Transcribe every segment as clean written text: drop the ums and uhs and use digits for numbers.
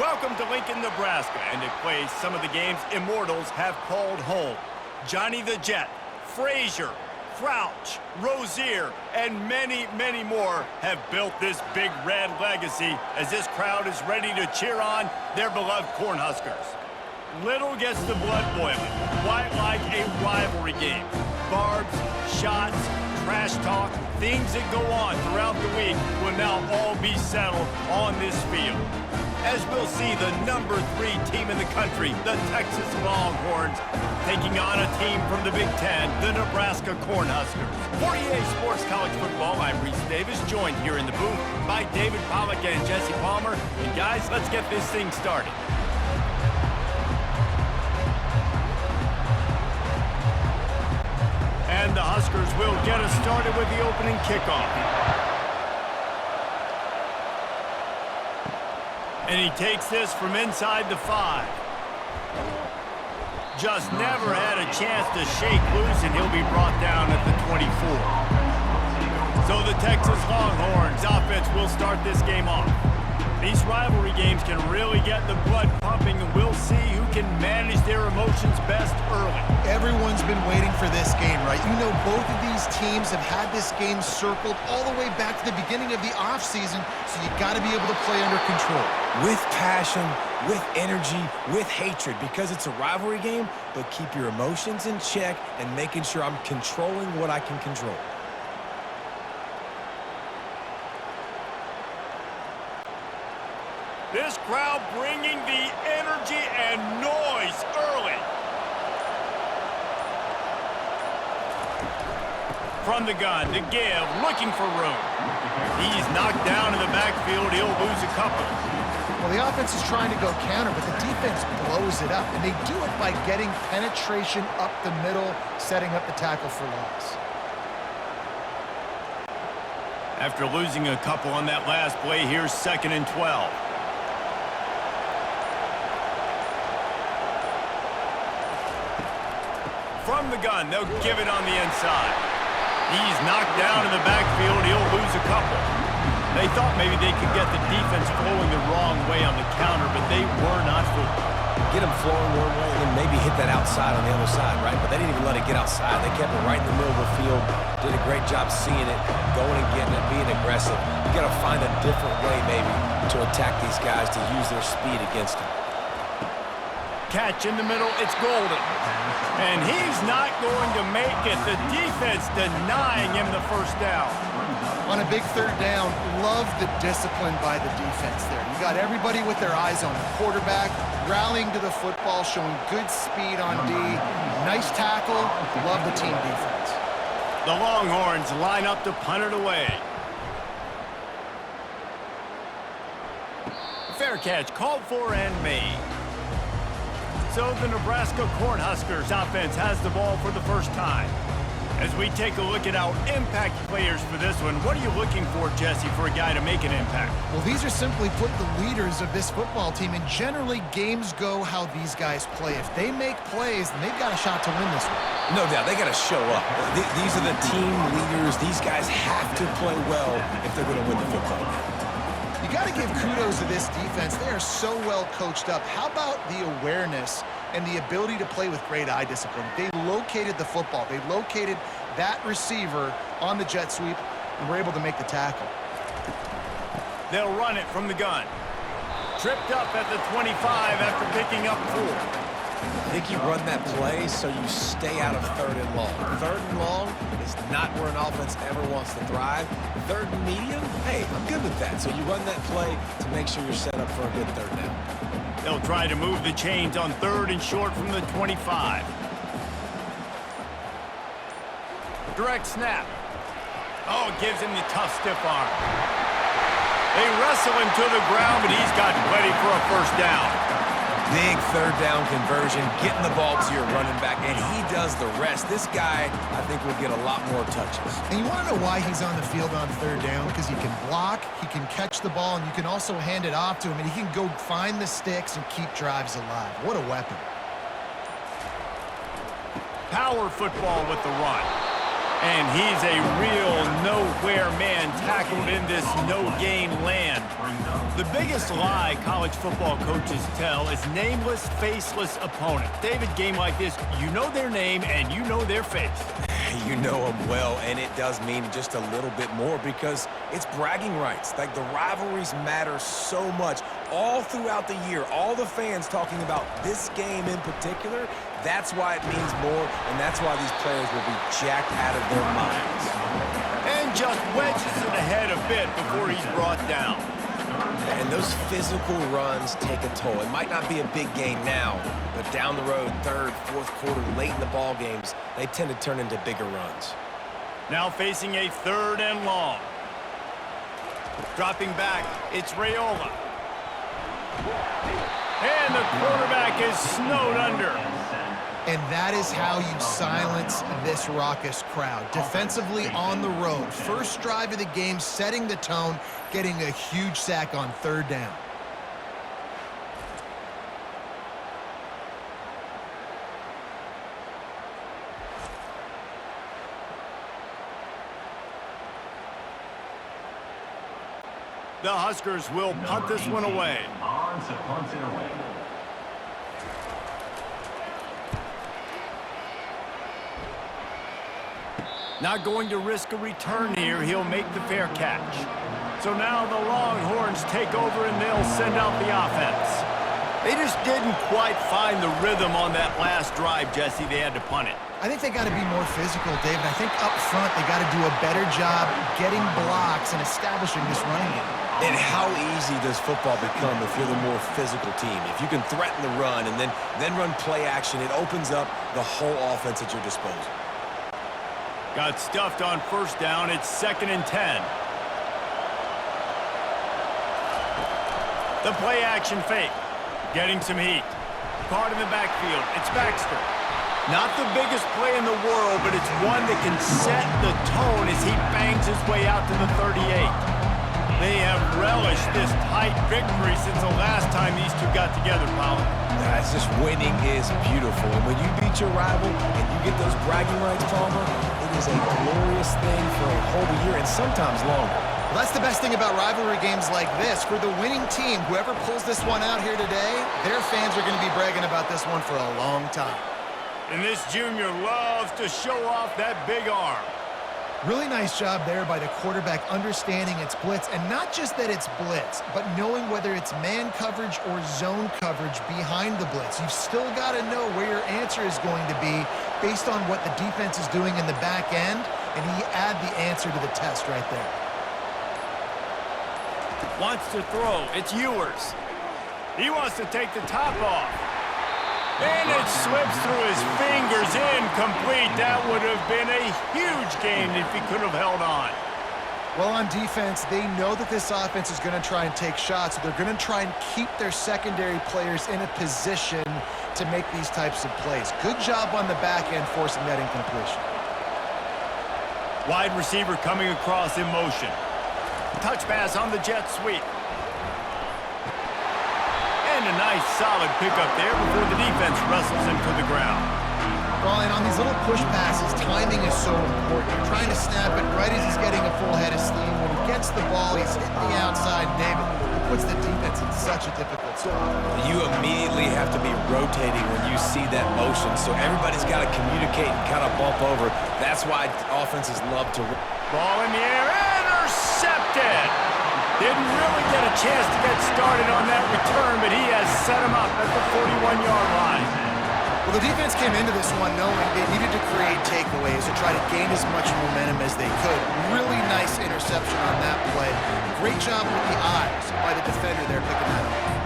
Welcome to Lincoln, Nebraska, and it plays some of the games immortals have called home. Johnny the Jet, Frazier, Crouch, Rozier, and many, many more have built this big red legacy as this crowd is ready to cheer on their beloved Cornhuskers. Little gets the blood boiling, quite like a rivalry game. Barbs, shots, trash talk, things that go on throughout the week will now all be settled on this field. As we'll see the number 3 team in the country, the Texas Longhorns, taking on a team from the Big Ten, the Nebraska Cornhuskers. For EA Sports College Football, I'm Reese Davis, joined here in the booth by David Pollack and Jesse Palmer. And guys, let's get this thing started. And the Huskers will get us started with the opening kickoff. And he takes this from inside the 5. Just never had a chance to shake loose, and he'll be brought down at the 24. So the Texas Longhorns offense will start this game off. These rivalry games can really get the blood pumping, and we'll see who can manage their emotions best early. Everyone's been waiting for this game, right? You know, both of these teams have had this game circled all the way back to the beginning of the offseason, so you got to be able to play under control. With passion, with energy, with hatred, because it's a rivalry game, but keep your emotions in check and making sure I'm controlling what I can control. This crowd bringing the energy and noise early. From the gun, to give, looking for room. He's knocked down in the backfield. He'll lose a couple. Well, the offense is trying to go counter, but the defense blows it up, and they do it by getting penetration up the middle, setting up the tackle for loss. After losing a couple on that last play, here's 2nd and 12. From the gun, they'll give it on the inside. He's knocked down in the backfield. He'll lose a couple. They thought maybe they could get the defense flowing the wrong way on the counter, but they were not fooled. Get them flowing one way and then maybe hit that outside on the other side, right? But they didn't even let it get outside. They kept it right in the middle of the field. Did a great job seeing it, going and getting it, being aggressive. You got to find a different way maybe to attack these guys to use their speed against them. Catch in the middle, it's Golden. And he's not going to make it. The defense denying him the first down. On a big 3rd down, love the discipline by the defense there. You got everybody with their eyes on the quarterback, rallying to the football, showing good speed on D. Nice tackle. Love the team defense. The Longhorns line up to punt it away. Fair catch, called for and made. So the Nebraska Cornhuskers offense has the ball for the first time. As we take a look at our impact players for this one, what are you looking for, Jesse, for a guy to make an impact? Well, these are simply put the leaders of this football team, and generally games go how these guys play. If they make plays, then they've got a shot to win this one. No doubt, they got to show up. These are the team leaders. These guys have to play well if they're going to win the football game. You got to give kudos to this defense. They are so well coached up. How about the awareness and the ability to play with great eye discipline? They located the football. They located that receiver on the jet sweep and were able to make the tackle. They'll run it from the gun. Tripped up at the 25 after picking up 4. I think you run that play so you stay out of 3rd and long. 3rd and long is not where an offense ever wants to thrive. 3rd and medium, hey, I'm good with that. So you run that play to make sure you're set up for a good 3rd down. They'll try to move the chains on 3rd and short from the 25. Direct snap. Oh, it gives him the tough stiff arm. They wrestle him to the ground, but he's got plenty for a first down. Big 3rd down conversion, getting the ball to your running back, and he does the rest. This guy, I think, will get a lot more touches. And you want to know why he's on the field on 3rd down? Because he can block, he can catch the ball, and you can also hand it off to him, and he can go find the sticks and keep drives alive. What a weapon. Power football with the run. And he's a real nowhere man tackled in this no-gain land. The biggest lie college football coaches tell is nameless, faceless opponent. David, game like this, you know their name and you know their face. You know them well, and it does mean just a little bit more because it's bragging rights. Like, the rivalries matter so much all throughout the year. All the fans talking about this game in particular, that's why it means more, and that's why these players will be jacked out of their minds. And just wedges it ahead a bit before he's brought down. And those physical runs take a toll. It might not be a big gain now, but down the road, third, fourth quarter, late in the ball games, they tend to turn into bigger runs. Now facing a 3rd and long. Dropping back, it's Raiola. And the quarterback is snowed under. And that is how you silence this raucous crowd. Defensively on the road. First drive of the game, setting the tone, getting a huge sack on 3rd down. The Huskers will punt this one away. Not going to risk a return here. He'll make the fair catch. So now the Longhorns take over and they'll send out the offense. They just didn't quite find the rhythm on that last drive, Jesse. They had to punt it. I think they got to be more physical, David. I think up front they got to do a better job getting blocks and establishing this running game. And how easy does football become if you're the more physical team? If you can threaten the run and then run play action, it opens up the whole offense at your disposal. Got stuffed on 1st down. It's 2nd and 10. The play action fake. Getting some heat. Caught in the backfield. It's Baxter. Not the biggest play in the world, but it's one that can set the tone as he bangs his way out to the 38. They have relished this tight victory since the last time these two got together, Paul. It's just winning is beautiful. And when you beat your rival and you get those bragging rights, Palmer, it is a glorious thing for a whole year and sometimes longer. Well, that's the best thing about rivalry games like this. For the winning team, whoever pulls this one out here today, their fans are going to be bragging about this one for a long time. And this junior loves to show off that big arm. Really nice job there by the quarterback understanding it's blitz, and not just that it's blitz, but knowing whether it's man coverage or zone coverage behind the blitz. You've still got to know where your answer is going to be based on what the defense is doing in the back end, and he add the answer to the test right there. Wants to throw. It's Ewers. He wants to take the top off. And it slips through his fingers, incomplete. That would have been a huge gain if he could have held on. Well, on defense, they know that this offense is going to try and take shots. So they're going to try and keep their secondary players in a position to make these types of plays. Good job on the back end forcing that incompletion. Wide receiver coming across in motion. Touch pass on the jet sweep. And a nice solid pickup there before the defense wrestles him to the ground. Well, and on these little push passes, timing is so important. You're trying to snap it right as he's getting a full head of steam. When he gets the ball, he's hitting the outside. David, it puts the defense in such a difficult spot. You immediately have to be rotating when you see that motion, so everybody's got to communicate and kind of bump over. That's why offenses love to... Ball in the air, intercepted! Didn't really get a chance to get started on that return, but he has set him up at the 41-yard line. Well, the defense came into this one knowing they needed to create takeaways to try to gain as much momentum as they could. Really nice interception on that play. Great job with the eyes by the defender there picking that up.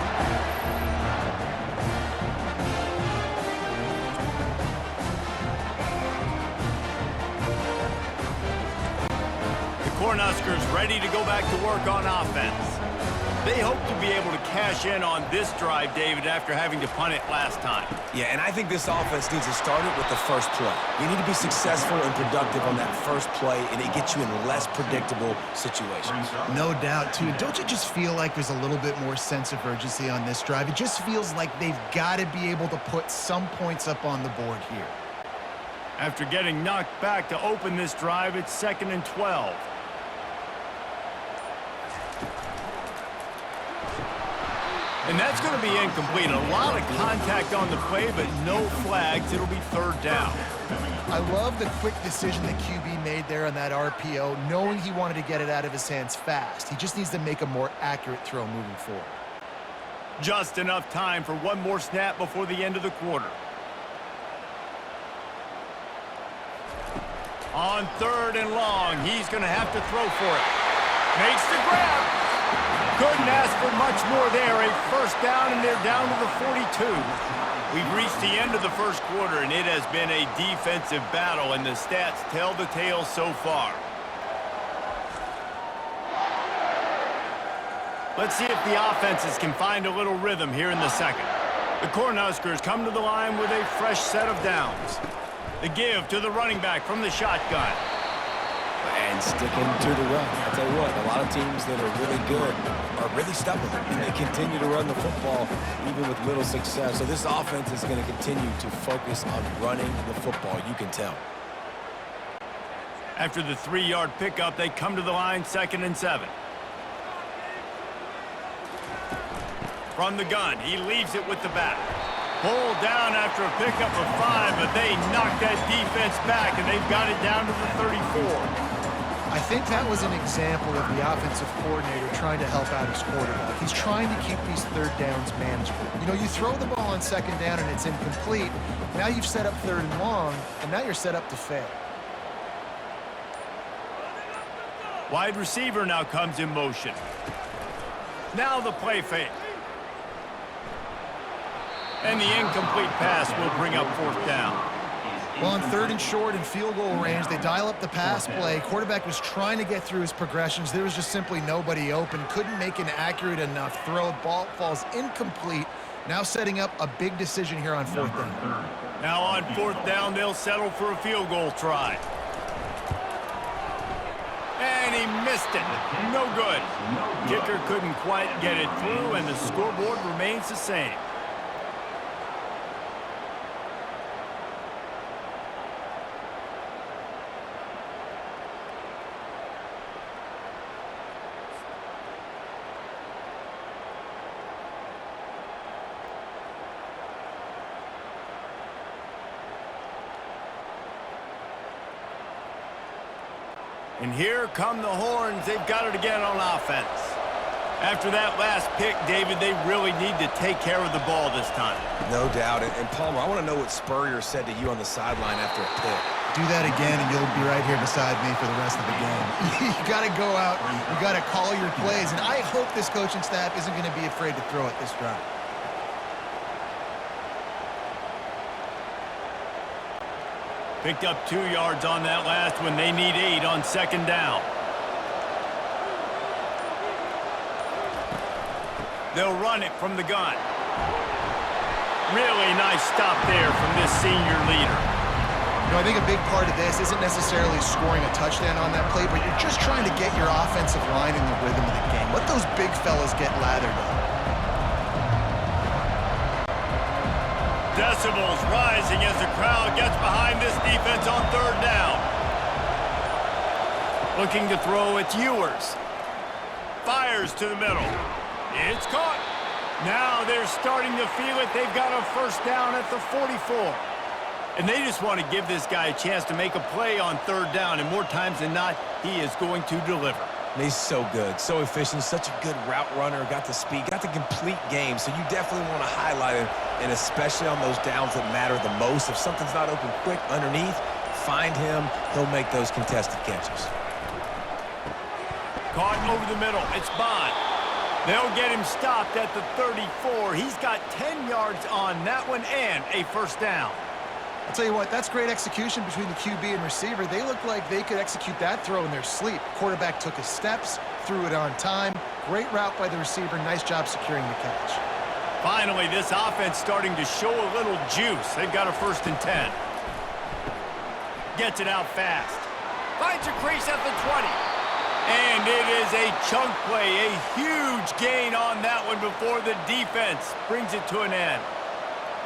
Cornhuskers ready to go back to work on offense. They hope to be able to cash in on this drive, David, after having to punt it last time. Yeah, and I think this offense needs to start it with the first play. You need to be successful and productive on that first play, and it gets you in less predictable situations. No doubt, too. Don't you just feel like there's a little bit more sense of urgency on this drive? It just feels like they've got to be able to put some points up on the board here. After getting knocked back to open this drive, it's 2nd and 12. And that's going to be incomplete. A lot of contact on the play, but no flags. It'll be 3rd down. I love the quick decision the QB made there on that RPO, knowing he wanted to get it out of his hands fast. He just needs to make a more accurate throw moving forward. Just enough time for one more snap before the end of the quarter. On 3rd and long, he's going to have to throw for it. Makes the grab. Couldn't ask for much more there. A 1st down, and they're down to the 42. We've reached the end of the first quarter, and it has been a defensive battle, and the stats tell the tale so far. Let's see if the offenses can find a little rhythm here in the second. The Cornhuskers come to the line with a fresh set of downs. The give to the running back from the shotgun. And sticking to the run. I'll tell you what, a lot of teams that are really good are really stubborn, and they continue to run the football even with little success. So this offense is going to continue to focus on running the football, you can tell. After the 3-yard pickup, they come to the line 2nd and 7. From the gun, he leaves it with the back. Pulled down after a pickup of 5, but they knocked that defense back, and they've got it down to the 34. I think that was an example of the offensive coordinator trying to help out his quarterback. He's trying to keep these 3rd downs manageable. You know, you throw the ball on 2nd down and it's incomplete. Now you've set up 3rd and long, and now you're set up to fail. Wide receiver now comes in motion. Now the play fake. And the incomplete pass will bring up 4th down. Well, on 3rd and short and field goal range, they dial up the pass play. Quarterback was trying to get through his progressions. There was just simply nobody open. Couldn't make an accurate enough throw. Ball falls incomplete. Now setting up a big decision here on 4th down. Now on 4th down, they'll settle for a field goal try. And he missed it. No good. Kicker couldn't quite get it through, and the scoreboard remains the same. And here come the Horns. They've got it again on offense. After that last pick, David, they really need to take care of the ball this time. No doubt. And Palmer, I want to know what Spurrier said to you on the sideline after a pick. Do that again, and you'll be right here beside me for the rest of the game. You got to go out. You got to call your plays. And I hope this coaching staff isn't going to be afraid to throw it this drive. Picked up 2 yards on that last one. They need 8 on 2nd down. They'll run it from the gun. Really nice stop there from this senior leader. You know, I think a big part of this isn't necessarily scoring a touchdown on that play, but you're just trying to get your offensive line in the rhythm of the game. Let those big fellas get lathered up. Decibels rising as the crowd gets behind this defense on 3rd down. Looking to throw, it's Ewers. Fires to the middle. It's caught. Now they're starting to feel it. They've got a 1st down at the 44. And they just want to give this guy a chance to make a play on 3rd down, and more times than not, he is going to deliver. He's so good, so efficient, such a good route runner, got the speed, got the complete game, so you definitely want to highlight him, and especially on those downs that matter the most. If something's not open quick underneath, find him, he'll make those contested catches. Caught over the middle, it's Bond. They'll get him stopped at the 34. He's got 10 yards on that one and a 1st down. I'll tell you what, that's great execution between the QB and receiver. They look like they could execute that throw in their sleep. Quarterback took his steps, threw it on time. Great route by the receiver. Nice job securing the catch. Finally, this offense starting to show a little juice. They've got a 1st and 10. Gets it out fast. Finds a crease at the 20. And it is a chunk play, a huge gain on that one before the defense brings it to an end.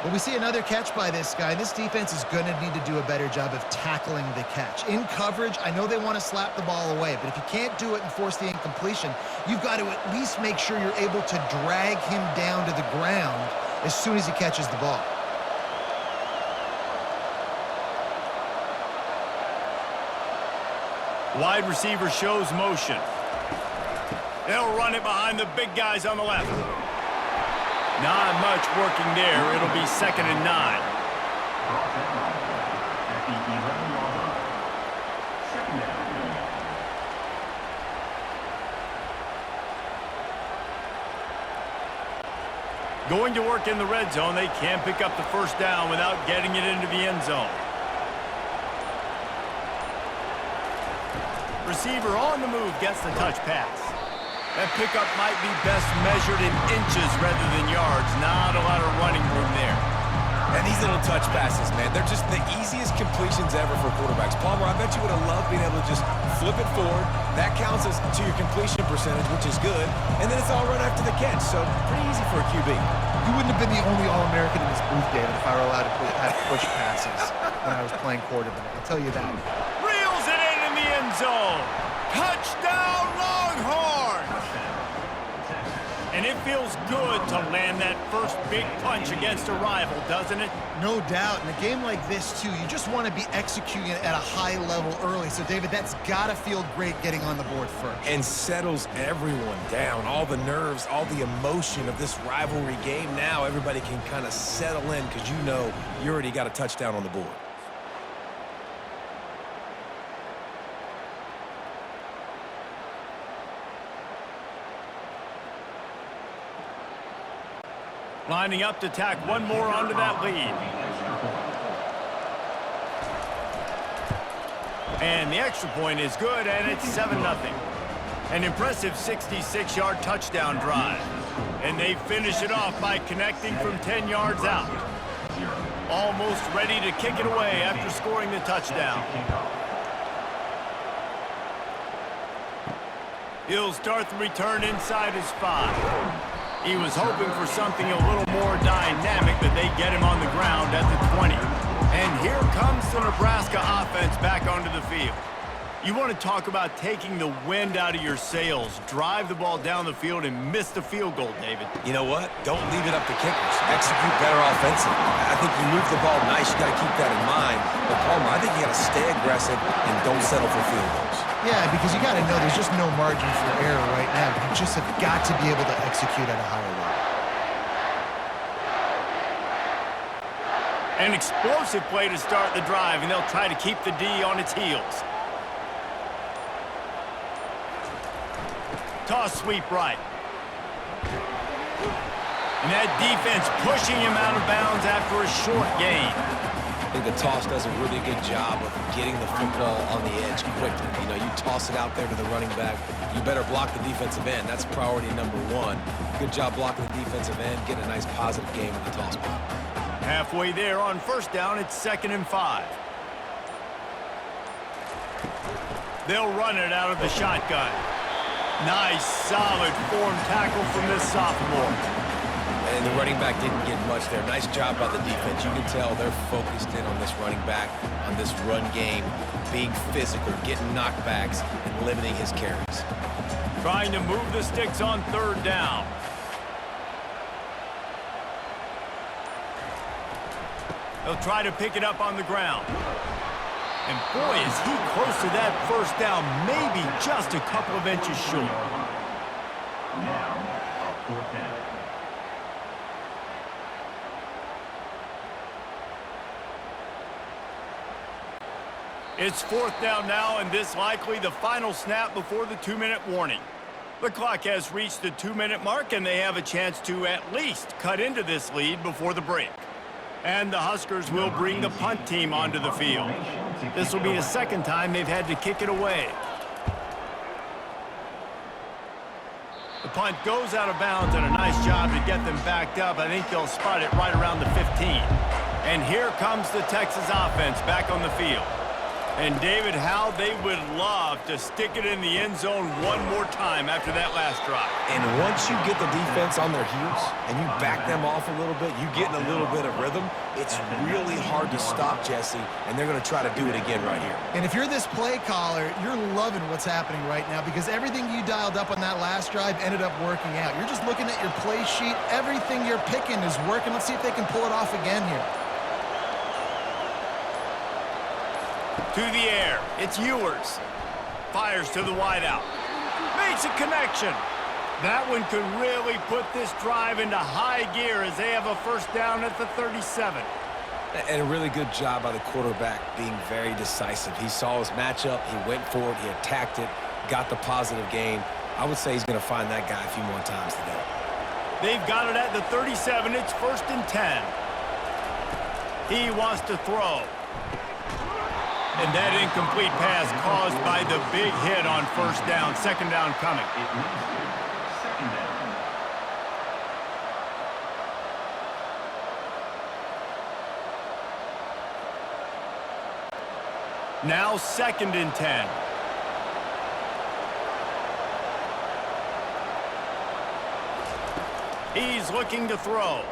Well, we see another catch by this guy. This defense is going to need to do a better job of tackling the catch. In coverage, I know they want to slap the ball away, but if you can't do it and force the incompletion, you've got to at least make sure you're able to drag him down to the ground as soon as he catches the ball. Wide receiver shows motion. They'll run it behind the big guys on the left. Not much working there. It'll be 2nd and 9. Going to work in the red zone. They can't pick up the first down without getting it into the end zone. Receiver on the move gets the touch pass. That pickup might be best measured in inches rather than yards. Not a lot of running room there. And these little touch passes, man, they're just the easiest completions ever for quarterbacks. Palmer, I bet you would have loved being able to just flip it forward. That counts as to your completion percentage, which is good. And then it's all right after the catch, so pretty easy for a QB. You wouldn't have been the only All-American in this booth, David, if I were allowed to have push passes when I was playing quarterback. I'll tell you that. Reels it in the end zone. Touchdown, Longhorns! And it feels good to land that first big punch against a rival, doesn't it? No doubt. In a game like this, too, you just want to be executing at a high level early. So, David, that's got to feel great getting on the board first. And settles everyone down. All the nerves, all the emotion of this rivalry game. Now everybody can kind of settle in because you know you already got a touchdown on the board. Lining up to tack one more onto that lead. And the extra point is good, and it's 7-0. An impressive 66-yard touchdown drive. And they finish it off by connecting from 10 yards out. Almost ready to kick it away after scoring the touchdown. He'll start the return inside his 5. He was hoping for something a little more dynamic, but they get him on the ground at the 20. And here comes the Nebraska offense back onto the field. You want to talk about taking the wind out of your sails. Drive the ball down the field and miss the field goal, David. You know what? Don't leave it up to kickers. Execute better offensively. I think you move the ball nice. You got to keep that in mind. But, Palmer, I think you got to stay aggressive and don't settle for field goals. Yeah, because you got to know there's just no margin for error right now. You just have got to be able to execute at a higher level. An explosive play to start the drive, and they'll try to keep the D on its heels. Toss sweep right. And that defense pushing him out of bounds after a short gain. I think the toss does a really good job of getting the football on the edge quickly. You know, you toss it out there to the running back. You better block the defensive end. That's priority number one. Good job blocking the defensive end. Get a nice positive game with the toss ball. Halfway there on first down, it's 2nd and 5. They'll run it out of the shotgun. Nice, solid form tackle from this sophomore. And the running back didn't get much there. Nice job by the defense. You can tell they're focused in on this running back, on this run game, being physical, getting knockbacks, and limiting his carries. Trying to move the sticks on 3rd down. They'll try to pick it up on the ground. And boy, is he close to that first down, maybe just a couple of inches short. Now, 4th down. It's 4th down now, and this likely the final snap before the 2-minute warning. The clock has reached the 2-minute mark, and they have a chance to at least cut into this lead before the break. And the Huskers will bring the punt team onto the field. This will be the 2nd time they've had to kick it away. The punt goes out of bounds, and a nice job to get them backed up. I think they'll spot it right around the 15. And here comes the Texas offense back on the field. And David, how they would love to stick it in the end zone one more time after that last drive. And once you get the defense on their heels and you back them off a little bit, you get in a little bit of rhythm, it's really hard to stop, Jesse, and they're going to try to do it again right here. And if you're this play caller, you're loving what's happening right now because everything you dialed up on that last drive ended up working out. You're just looking at your play sheet. Everything you're picking is working. Let's see if they can pull it off again here. To the air, it's Ewers. Fires to the wideout. Makes a connection. That one could really put this drive into high gear as they have a first down at the 37. And a really good job by the quarterback being very decisive. He saw his matchup, he went for it, he attacked it, got the positive gain. I would say he's going to find that guy a few more times today. They've got it at the 37. It's 1st and 10. He wants to throw. And that incomplete pass caused by the big hit on first down. Second down coming. It leads to second down. Now 2nd and 10. He's looking to throw.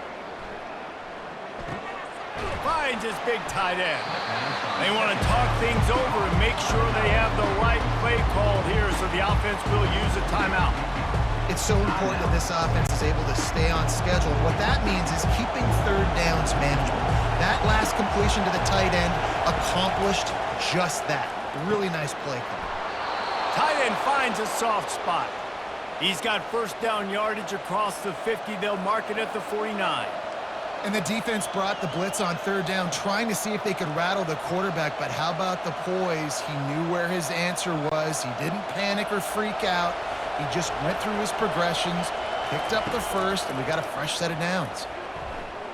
Finds his big tight end. They want to talk things over and make sure they have the right play called here, so the offense will use a timeout. It's so important that this offense is able to stay on schedule. What that means is keeping third downs manageable. That last completion to the tight end accomplished just that. Really nice play call. Tight end finds a soft spot. He's got first down yardage across the 50. They'll mark it at the 49. And the defense brought the blitz on third down, trying to see if they could rattle the quarterback. But how about the poise? He knew where his answer was. He didn't panic or freak out. He just went through his progressions, picked up the first, and we got a fresh set of downs.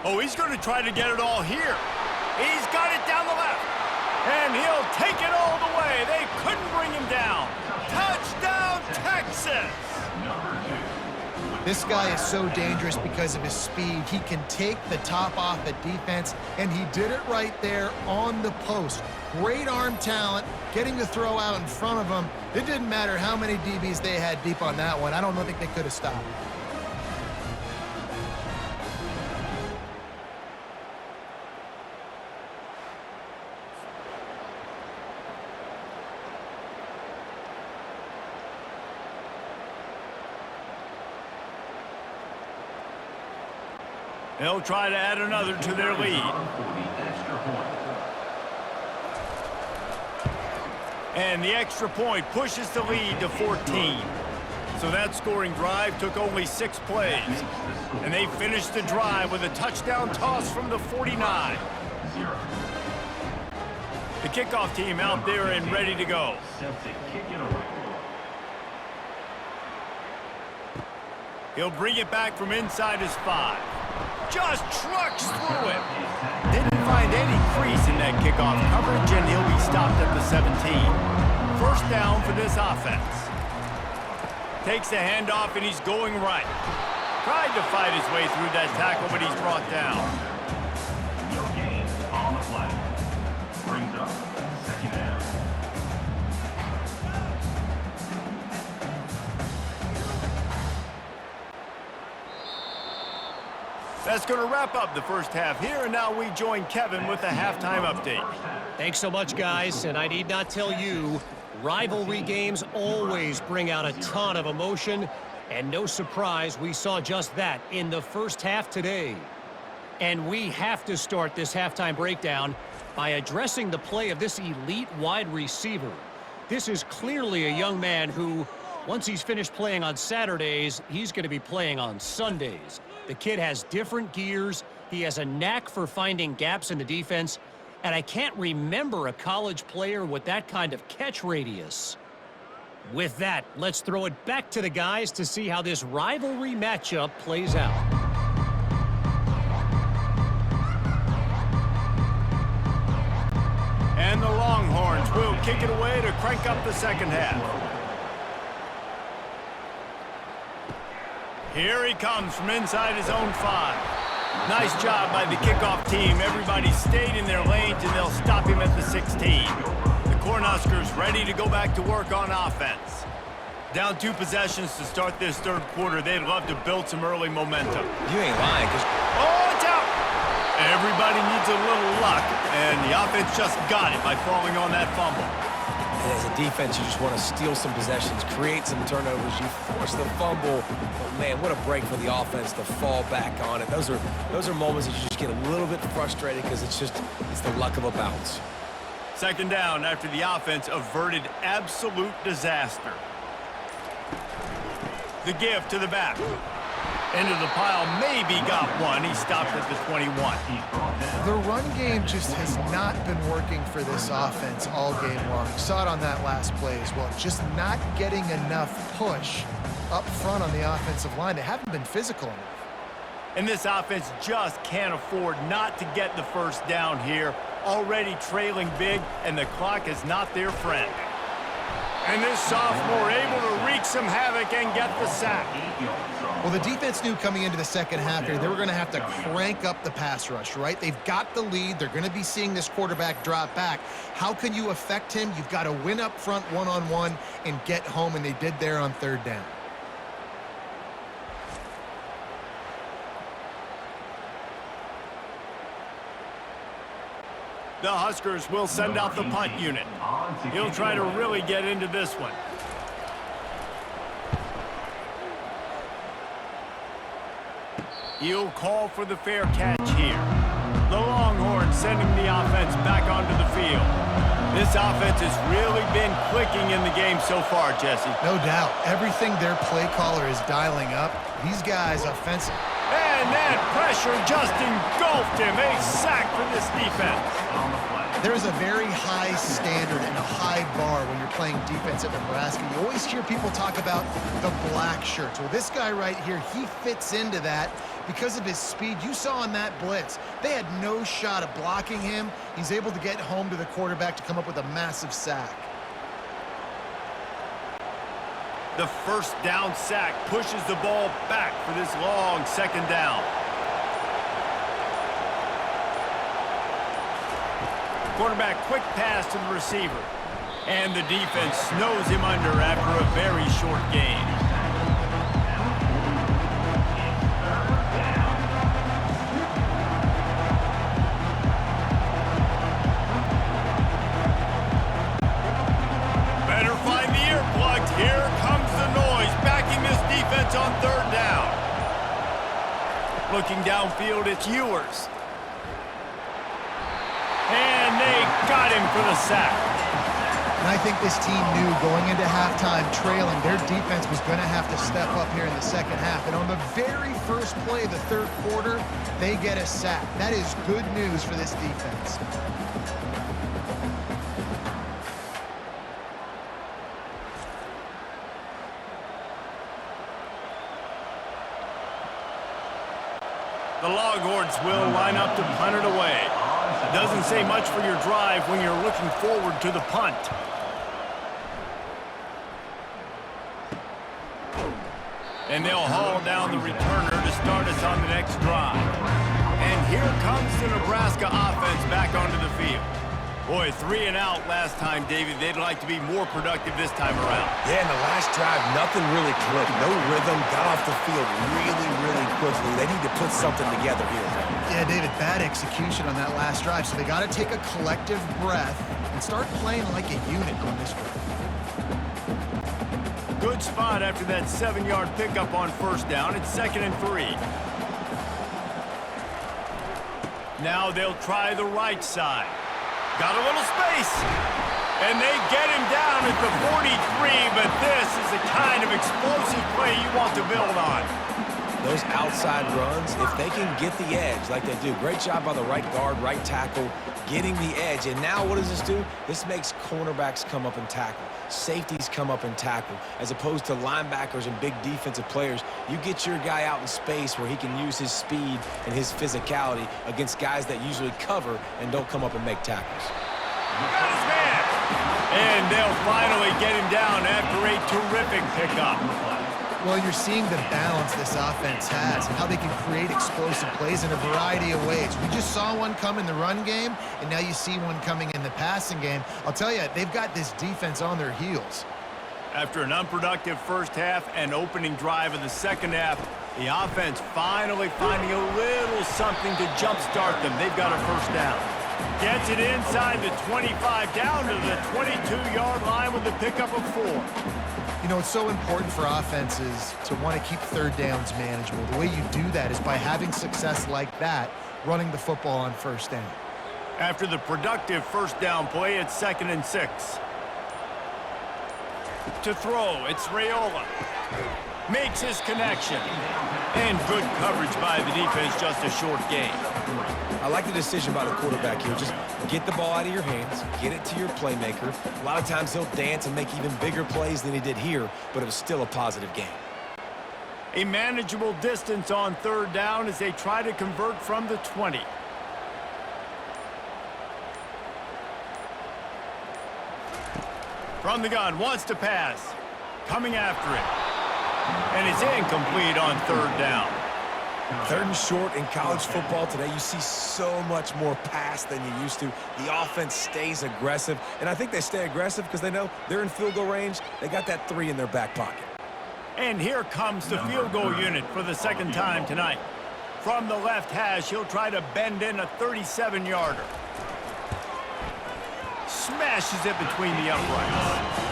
Oh, he's going to try to get it all here. He's got it down the left. And he'll take it all the way. They couldn't bring him down. Touchdown, Texas! Number 2. This guy is so dangerous because of his speed. He can take the top off the defense, and he did it right there on the post. Great arm talent, getting the throw out in front of him. It didn't matter how many DBs they had deep on that one. I don't think they could have stopped. They'll try to add another to their lead. And the extra point pushes the lead to 14. So that scoring drive took only 6 plays. And they finished the drive with a touchdown toss from the 49. The kickoff team out there and ready to go. He'll bring it back from inside his 5. Just trucks through it. Didn't find any crease in that kickoff coverage, and he'll be stopped at the 17. First down for this offense. Takes the handoff, and he's going right. Tried to fight his way through that tackle, but he's brought down. No gain on the play. Brings up second down. That's going to wrap up the first half here, and now we join Kevin with the halftime update. Thanks so much, guys, and I need not tell you, rivalry games always bring out a ton of emotion, and no surprise, we saw just that in the first half today. And we have to start this halftime breakdown by addressing the play of this elite wide receiver. This is clearly a young man who, once he's finished playing on Saturdays, he's going to be playing on Sundays. The kid has different gears. He has a knack for finding gaps in the defense. And I can't remember a college player with that kind of catch radius. With that, let's throw it back to the guys to see how this rivalry matchup plays out. And the Longhorns will kick it away to crank up the second half. Here he comes from inside his own 5. Nice job by the kickoff team. Everybody stayed in their lanes, and they'll stop him at the 16. The Cornhuskers ready to go back to work on offense. Down 2 possessions to start this third quarter. They'd love to build some early momentum. You ain't lying, because... Oh, it's out! Everybody needs a little luck, and the offense just got it by falling on that fumble. And as a defense, you just want to steal some possessions, create some turnovers. You force the fumble. But, man, what a break for the offense to fall back on it. Those are moments that you just get a little bit frustrated because it's the luck of a bounce. Second down after the offense averted absolute disaster. The give to the back. Into the pile, maybe got one. He stopped at the 21. The run game just has not been working for this offense all game long. You saw it on that last play as well. Just not getting enough push up front on the offensive line. They haven't been physical enough. And this offense just can't afford not to get the first down here. Already trailing big, and the clock is not their friend. And this sophomore able to wreak some havoc and get the sack. Well, the defense knew coming into the second half here, they were going to have to crank up the pass rush, right? They've got the lead. They're going to be seeing this quarterback drop back. How can you affect him? You've got to win up front one-on-one and get home, and they did there on third down. The Huskers will send out the punt unit. He'll try to really get into this one. He'll call for the fair catch here. The Longhorns sending the offense back onto the field. This offense has really been clicking in the game so far, Jesse. No doubt. Everything their play caller is dialing up. These guys offensive. And that pressure just engulfed him. A sack for this defense. There's a very high standard and a high bar when you're playing defense at Nebraska. You always hear people talk about the black shirts. Well, this guy right here, he fits into that because of his speed. You saw on that blitz, they had no shot of blocking him. He's able to get home to the quarterback to come up with a massive sack. The first down sack pushes the ball back for this long second down. Quarterback quick pass to the receiver. And the defense snows him under after a very short gain. Better find the earplugs. Here comes the noise, backing this defense on third down. Looking downfield, it's Ewers. And they got him for the sack. And I think this team knew going into halftime trailing, their defense was going to have to step up here in the second half. And on the very first play of the third quarter, they get a sack. That is good news for this defense. The Longhorns will line up to punt it away. Doesn't say much for your drive when you're looking forward to the punt. And they'll haul down the returner to start us on the next drive. And here comes the Nebraska offense back onto the field. Boy, 3 and out last time, David. They'd like to be more productive this time around. Yeah, in the last drive, nothing really clicked. No rhythm, got off the field really, really quickly. They need to put something together here. Yeah, David, bad execution on that last drive, so they got to take a collective breath and start playing like a unit on this drive. Good spot after that 7-yard pickup on first down. It's 2nd and 3. Now they'll try the right side. Got a little space. And they get him down at the 43, but this is the kind of explosive play you want to build on. Those outside runs, if they can get the edge like they do, great job by the right guard, right tackle, getting the edge. And now what does this do? This makes cornerbacks come up and tackle. Safeties come up and tackle. As opposed to linebackers and big defensive players, you get your guy out in space where he can use his speed and his physicality against guys that usually cover and don't come up and make tackles. Got his man. And they'll finally get him down after a terrific pickup. Well, you're seeing the balance this offense has and how they can create explosive plays in a variety of ways. We just saw one come in the run game, and now you see one coming in the passing game. I'll tell you, they've got this defense on their heels. After an unproductive first half and opening drive of the second half, the offense finally finding a little something to jumpstart them. They've got a first down. Gets it inside the 25, down to the 22-yard line with a pickup of 4. You know, it's so important for offenses to want to keep third downs manageable. The way you do that is by having success like that, running the football on first down. After the productive first down play, it's 2nd and 6. To throw, it's Raiola. Makes his connection. And good coverage by the defense, just a short gain. I like the decision by the quarterback here. Just get the ball out of your hands, get it to your playmaker. A lot of times he'll dance and make even bigger plays than he did here, but it was still a positive game. A manageable distance on third down as they try to convert from the 20. From the gun, wants to pass. Coming after it. And it's incomplete on third down. 3rd and short in college football today, you see so much more pass than you used to. The offense stays aggressive, and I think they stay aggressive because they know they're in field goal range. They got that 3 in their back pocket. And here comes the field goal unit for the second time tonight. From the left hash, he'll try to bend in a 37-yarder. Smashes it between the uprights.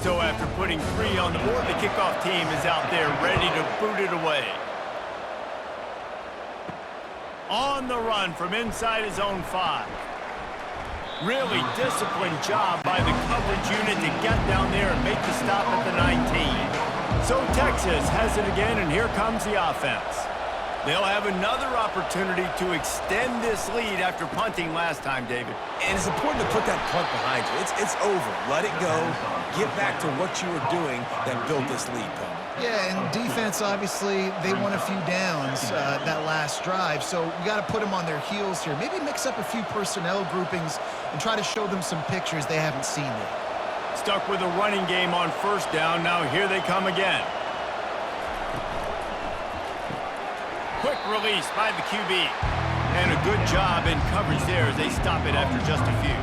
So after putting 3 on the board, the kickoff team is out there ready to boot it away. On the run from inside his own 5. Really disciplined job by the coverage unit to get down there and make the stop at the 19. So Texas has it again, and here comes the offense. They'll have another opportunity to extend this lead after punting last time, David. And it's important to put that punt behind you. It's over. Let it go. Get back to what you were doing that built this lead, Paul. Yeah, and defense, obviously, they won a few downs that last drive, so we got to put them on their heels here. Maybe mix up a few personnel groupings and try to show them some pictures they haven't seen yet. Stuck with a running game on first down. Now here they come again. Quick release by the QB. And a good job in coverage there as they stop it after just a few.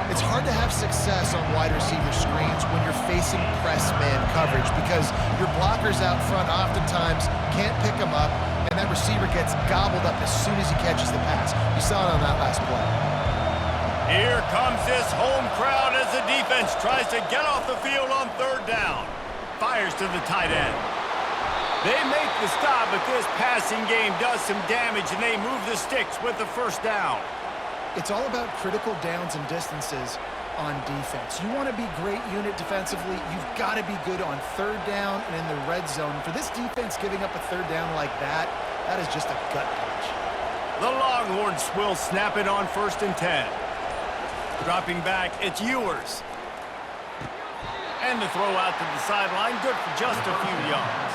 It's hard to have success on wide receiver screens when you're facing press man coverage because your blockers out front oftentimes can't pick them up, and that receiver gets gobbled up as soon as he catches the pass. You saw it on that last play. Here comes this home crowd as the defense tries to get off the field on third down. Fires to the tight end. They make the stop, but this passing game does some damage, and they move the sticks with the first down. It's all about critical downs and distances on defense. You want to be great unit defensively, you've got to be good on third down and in the red zone. For this defense giving up a third down like that, that is just a gut punch. The Longhorns will snap it on 1st and 10. Dropping back, it's Ewers. And the throw out to the sideline, good for just a few yards.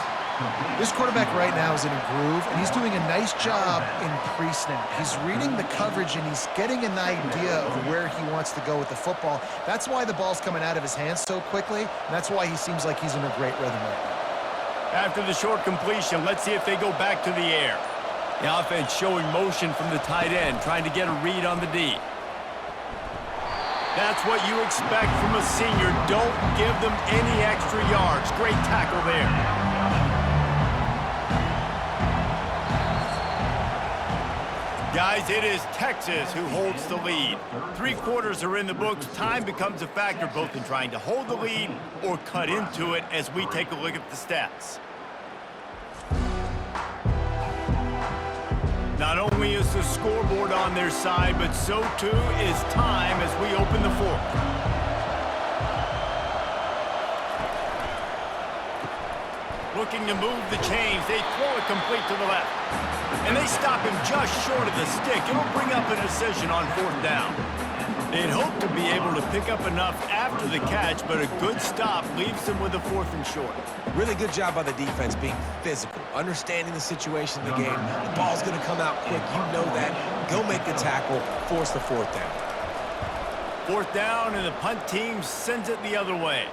This quarterback right now is in a groove, and he's doing a nice job in pre-snap. He's reading the coverage, and he's getting an idea of where he wants to go with the football. That's why the ball's coming out of his hands so quickly, and that's why he seems like he's in a great rhythm right now. After the short completion, let's see if they go back to the air. The offense showing motion from the tight end, trying to get a read on the D. That's what you expect from a senior. Don't give them any extra yards. Great tackle there. Guys, it is Texas who holds the lead. 3 quarters are in the books. Time becomes a factor both in trying to hold the lead or cut into it as we take a look at the stats. Not only is the scoreboard on their side, but so too is time as we open the 4th. looking to move the chains. They throw it complete to the left. And they stop him just short of the stick. It'll bring up a decision on 4th down. They'd hope to be able to pick up enough after the catch, but a good stop leaves them with a 4th and short. Really good job by the defense being physical, understanding the situation in the game. The ball's going to come out quick. You know that. Go make the tackle, force the 4th down. 4th down, and the punt team sends it the other way.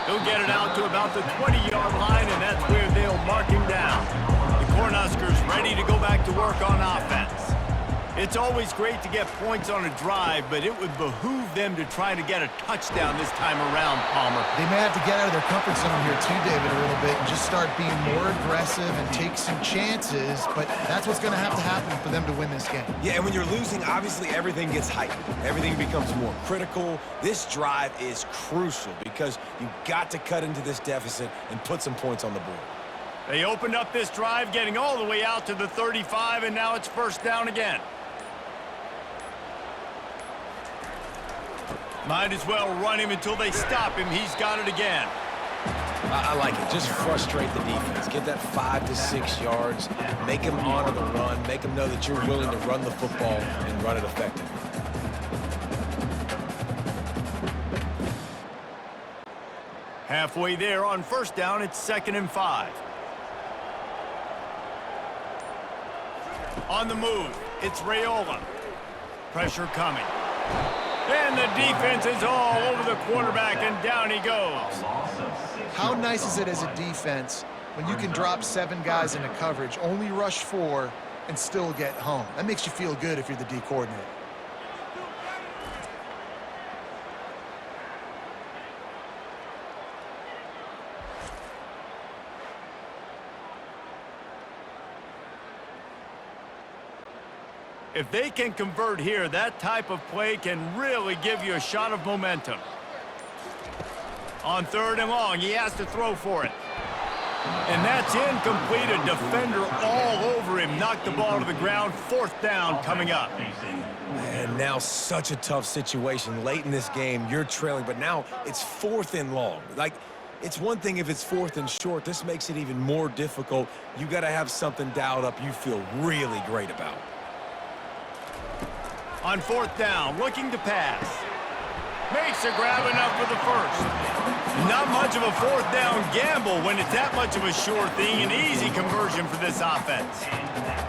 He'll get it out to about the 20-yard line, and that's where they'll mark him down. The Cornhuskers ready to go back to work on offense. It's always great to get points on a drive, but it would behoove them to try to get a touchdown this time around, Palmer. They may have to get out of their comfort zone here too, David, a little bit and just start being more aggressive and take some chances, but that's what's going to happen for them to win this game. Yeah, and when you're losing, obviously everything gets heightened. Everything becomes more critical. This drive is crucial because you've got to cut into this deficit and put some points on the board. They opened up this drive, getting all the way out to the 35, and now it's 1st down again. Might as well run him until they stop him. He's got it again. I like it. Just frustrate the defense. Get that 5 to 6 yards. Make them honor the run. Make them know that you're willing to run the football and run it effectively. Halfway there on 1st down, it's 2nd and 5. On the move, it's Raiola. Pressure coming. And the defense is all over the quarterback, and down he goes. How nice is it as a defense when you can drop 7 guys into coverage, only rush 4, and still get home? That makes you feel good if you're the D coordinator. If they can convert here, that type of play can really give you a shot of momentum. On 3rd and long, he has to throw for it. And that's incomplete. A defender all over him. Knocked the ball to the ground. 4th down coming up. And now such a tough situation. Late in this game, you're trailing, but now it's 4th and long. Like, it's one thing if it's 4th and short. This makes it even more difficult. You got to have something dialed up you feel really great about. On 4th down, looking to pass. Makes a grab enough for the 1st. Not much of a 4th down gamble when it's that much of a sure thing. An easy conversion for this offense.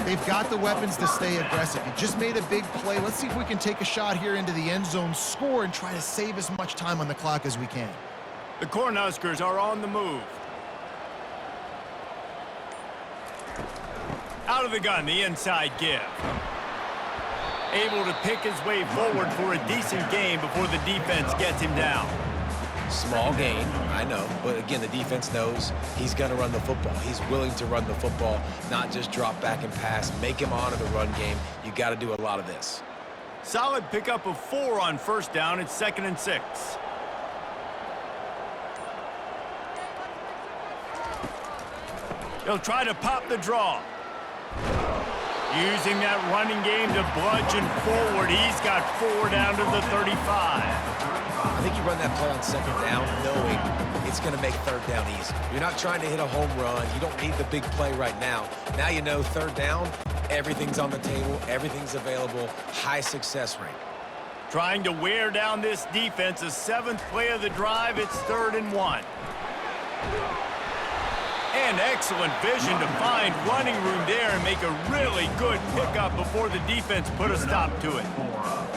They've got the weapons to stay aggressive. You just made a big play. Let's see if we can take a shot here into the end zone, score, and try to save as much time on the clock as we can. The Cornhuskers are on the move. Out of the gun, the inside give. Able to pick his way forward for a decent gain before the defense gets him down. Small gain, I know, but again, the defense knows he's going to run the football. He's willing to run the football, not just drop back and pass, make him honor the run game. You got to do a lot of this. Solid pickup of 4 on 1st down. It's 2nd and 6. He'll try to pop the draw. Using that running game to bludgeon forward. He's got 4 down to the 35. I think you run that play on 2nd down knowing it's going to make 3rd down easy. You're not trying to hit a home run. You don't need the big play right now. Now you know 3rd down, everything's on the table, everything's available, high success rate. Trying to wear down this defense. A 7th play of the drive. It's 3rd and 1. And excellent vision to find running room there and make a really good pickup before the defense put a stop to it.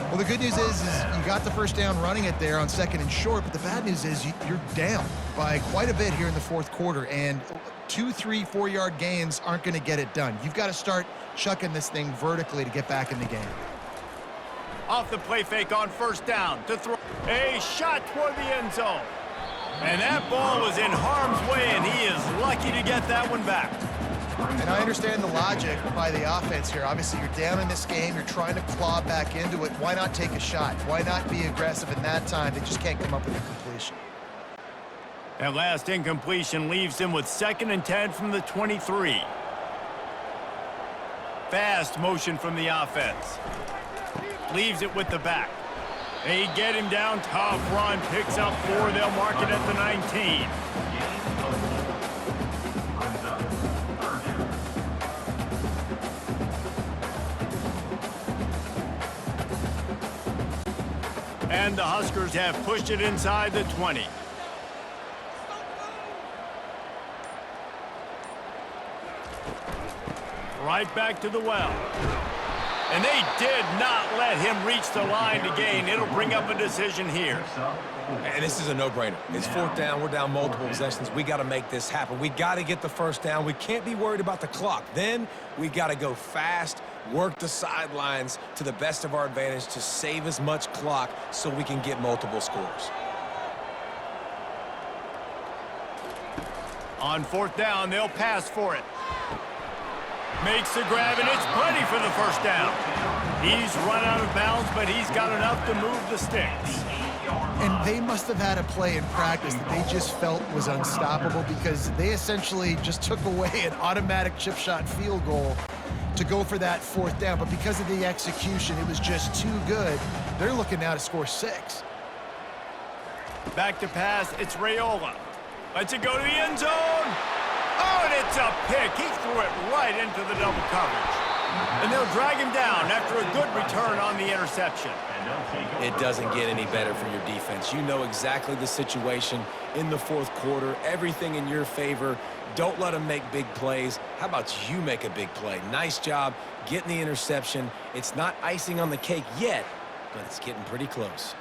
Well, the good news is you got the 1st down running it there on 2nd and short, but the bad news is you're down by quite a bit here in the 4th quarter, and 2, 3, 4-yard gains aren't going to get it done. You've got to start chucking this thing vertically to get back in the game. Off the play fake on 1st down to throw a shot toward the end zone. And that ball was in harm's way, and he is lucky to get that one back. And I understand the logic by the offense here. Obviously, you're down in this game. You're trying to claw back into it. Why not take a shot? Why not be aggressive in that time? They just can't come up with a completion. That last incompletion leaves him with 2nd and 10 from the 23. Fast motion from the offense. Leaves it with the back. They get him down. Tough run. Picks up 4. They'll mark it at the 19. And the Huskers have pushed it inside the 20. Right back to the well. And they did not let him reach the line to gain. It'll bring up a decision here. And this is a no-brainer. It's 4th down. We're down multiple possessions. We got to make this happen. We got to get the first down. We can't be worried about the clock. Then we got to go fast, work the sidelines to the best of our advantage to save as much clock so we can get multiple scores. On 4th down, they'll pass for it. Makes the grab, and it's plenty for the first down. He's run out of bounds, but he's got enough to move the sticks. And they must have had a play in practice that they just felt was unstoppable because they essentially just took away an automatic chip shot field goal to go for that 4th down. But because of the execution, it was just too good. They're looking now to score 6. Back to pass, it's Raiola. Lets it go to the end zone. Oh, and it's a pick. He threw it right into the double coverage. And they'll drag him down after a good return on the interception. It doesn't get any better for your defense. You know exactly the situation in the 4th quarter. Everything in your favor. Don't let them make big plays. How about you make a big play? Nice job getting the interception. It's not icing on the cake yet, but it's getting pretty close.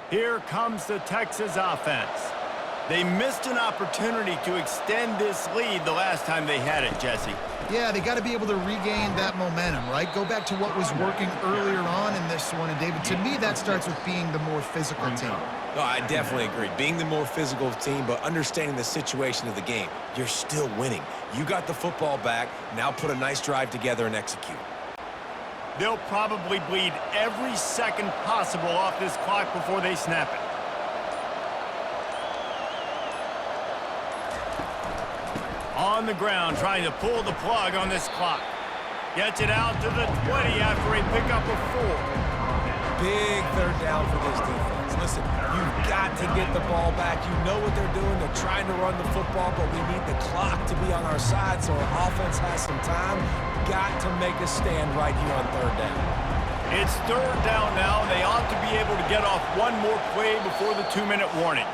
Here comes the Texas offense. They missed an opportunity to extend this lead the last time they had it, Jesse. Yeah, they got to be able to regain that momentum, right? Go back to what was working earlier on in this one. And, David, to me, that starts with being the more physical team. Oh, I definitely agree. Being the more physical team, but understanding the situation of the game. You're still winning. You got the football back. Now put a nice drive together and execute. They'll probably bleed every second possible off this clock before they snap it. On the ground, trying to pull the plug on this clock. Gets it out to the 20 after a pickup of 4. Big 3rd down for this defense. Listen, you've got to get the ball back. You know what they're doing. They're trying to run the football, but we need the clock to be on our side so our offense has some time. Got to make a stand right here on 3rd down. It's 3rd down now, and they ought to be able to get off one more play before the 2-minute warning.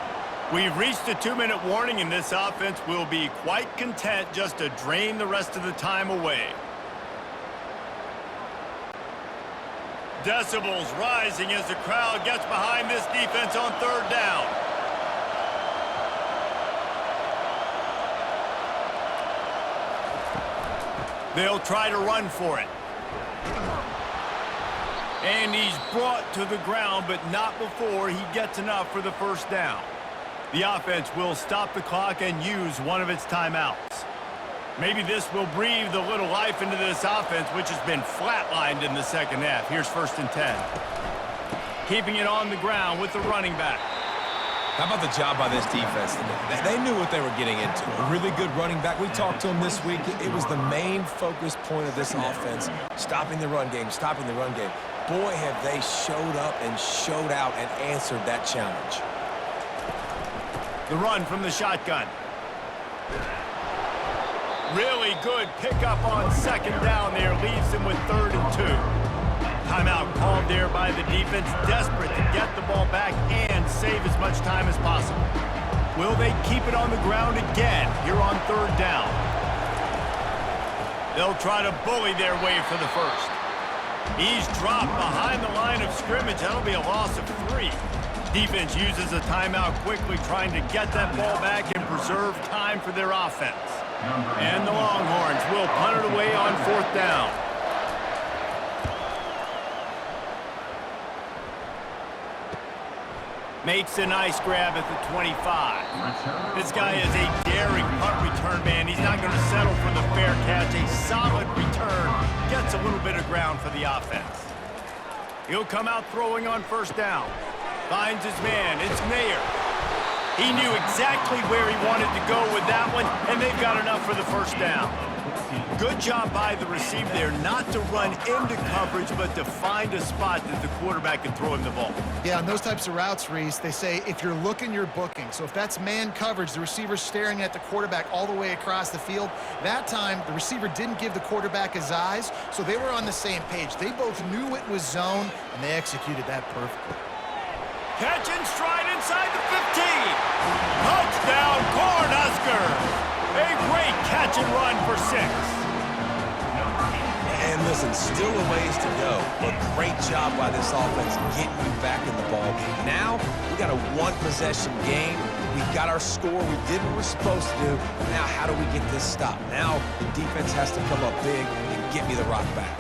We've reached the 2-minute warning, and this offense will be quite content just to drain the rest of the time away. Decibels rising as the crowd gets behind this defense on 3rd down. They'll try to run for it. And he's brought to the ground, but not before he gets enough for the 1st down. The offense will stop the clock and use one of its timeouts. Maybe this will breathe a little life into this offense, which has been flatlined in the 2nd half. Here's 1st and 10. Keeping it on the ground with the running back. How about the job by this defense today? They knew what they were getting into. A really good running back. We talked to him this week. It was the main focus point of this offense, stopping the run game, stopping the run game. Boy, have they showed up and showed out and answered that challenge. The run from the shotgun. Really good pickup on 2nd down there. Leaves them with 3rd and 2. Timeout called there by the defense. Desperate to get the ball back and save as much time as possible. Will they keep it on the ground again here on 3rd down? They'll try to bully their way for the 1st. He's dropped behind the line of scrimmage. That'll be a loss of 3. Defense uses a timeout quickly, trying to get that ball back and preserve time for their offense. And the Longhorns will punt it away on 4th down. Makes a nice grab at the 25. This guy is a daring punt return man. He's not going to settle for the fair catch. A solid return. Gets a little bit of ground for the offense. He'll come out throwing on 1st down. Finds his man. It's Mayer. He knew exactly where he wanted to go with that one, and they've got enough for the 1st down. Good job by the receiver there not to run into coverage, but to find a spot that the quarterback can throw him the ball. Yeah, on those types of routes, Reese, they say if you're looking, you're booking. So if that's man coverage, the receiver's staring at the quarterback all the way across the field. That time, the receiver didn't give the quarterback his eyes, so they were on the same page. They both knew it was zone, and they executed that perfectly. Catch and stride inside the 15. Touchdown, Cornhuskers. A great catch and run for 6. And listen, still a ways to go, but great job by this offense getting you back in the ball game. Now, we got a one-possession game. We got our score. We did what we're supposed to do. Now, how do we get this stopped? Now, the defense has to come up big and get me the rock back.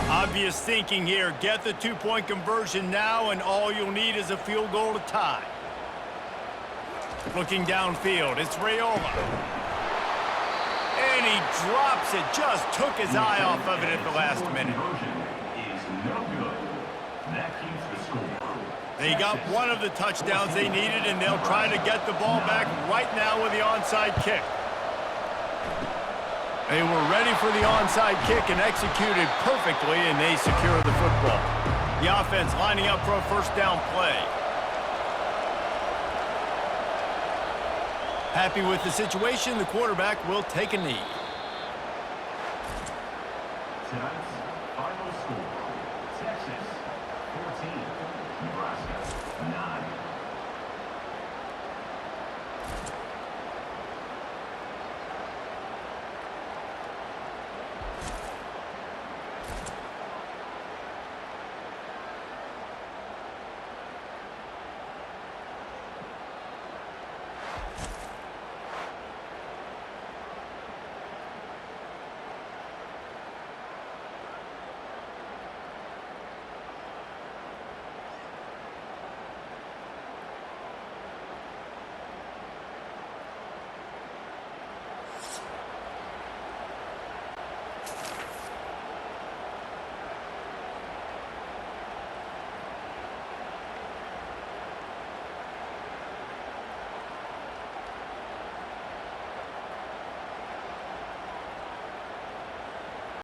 Obvious thinking here. Get the two-point conversion now, and all you'll need is a field goal to tie. Looking downfield, it's Raiola. And he drops it. Just took his eye off of it at the last minute. Is no good. That keeps the score. They got one of the touchdowns they needed, and they'll try to get the ball back right now with the onside kick. They were ready for the onside kick and executed perfectly, and they secure the football. The offense lining up for a first down play. Happy with the situation, the quarterback will take a knee. Tonight's